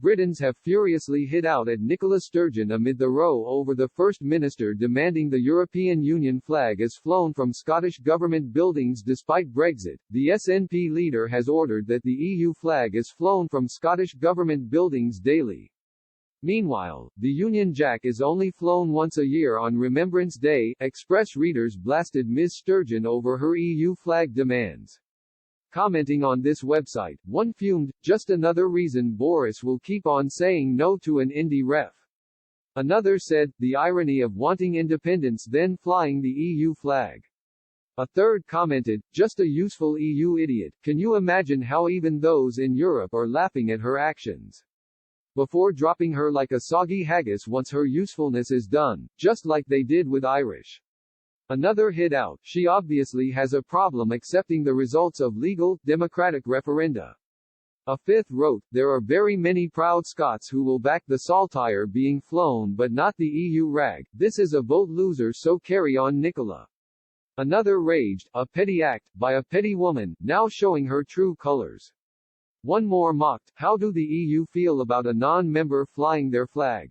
Britons have furiously hit out at Nicola Sturgeon amid the row over the First Minister demanding the European Union flag is flown from Scottish government buildings despite Brexit. The SNP leader has ordered that the EU flag is flown from Scottish government buildings daily. Meanwhile, the Union Jack is only flown once a year on Remembrance Day. Express readers blasted Ms. Sturgeon over her EU flag demands. Commenting on this website, one fumed, "Just another reason Boris will keep on saying no to an indie ref." Another said, "The irony of wanting independence then flying the EU flag." A third commented, "Just a useful EU idiot. Can you imagine how even those in Europe are laughing at her actions?" Before dropping her like a soggy haggis once her usefulness is done, just like they did with Irish. Another hit out, "She obviously has a problem accepting the results of legal, democratic referenda." A fifth wrote, "There are very many proud Scots who will back the saltire being flown but not the EU rag. This is a vote loser, so carry on, Nicola." Another raged, "A petty act, by a petty woman, now showing her true colours." One more mocked, "How do the EU feel about a non-member flying their flag?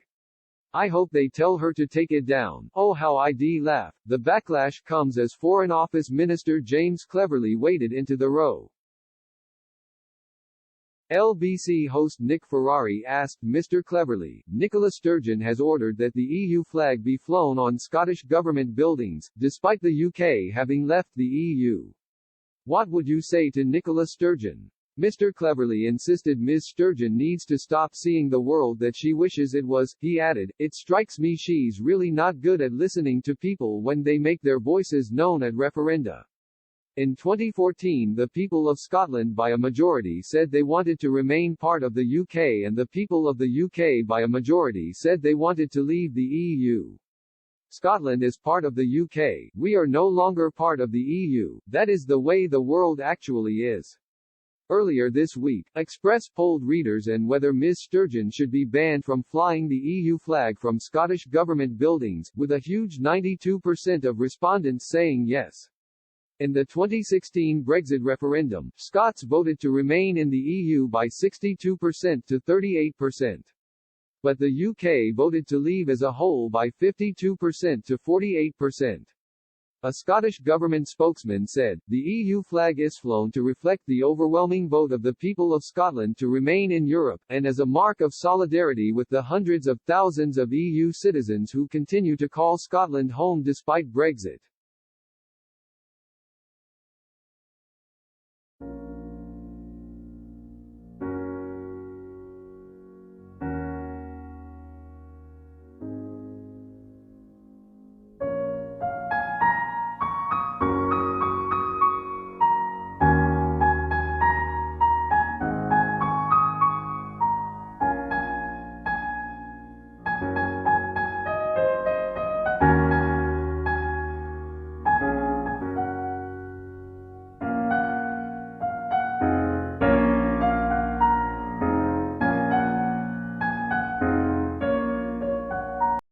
I hope they tell her to take it down." Oh how I laugh. The backlash comes as Foreign Office Minister James Cleverly waded into the row. LBC host Nick Ferrari asked Mr. Cleverly, "Nicola Sturgeon has ordered that the EU flag be flown on Scottish government buildings, despite the UK having left the EU. What would you say to Nicola Sturgeon?" Mr. Cleverly insisted Ms. Sturgeon needs to stop seeing the world that she wishes it was. He added, "It strikes me she's really not good at listening to people when they make their voices known at referenda." In 2014, the people of Scotland by a majority said they wanted to remain part of the UK, and the people of the UK by a majority said they wanted to leave the EU. Scotland is part of the UK. We are no longer part of the EU. That is the way the world actually is. Earlier this week, Express polled readers on whether Ms. Sturgeon should be banned from flying the EU flag from Scottish government buildings, with a huge 92% of respondents saying yes. In the 2016 Brexit referendum, Scots voted to remain in the EU by 62% to 38%. But the UK voted to leave as a whole by 52% to 48%. A Scottish government spokesman said, "The EU flag is flown to reflect the overwhelming vote of the people of Scotland to remain in Europe, and as a mark of solidarity with the hundreds of thousands of EU citizens who continue to call Scotland home despite Brexit."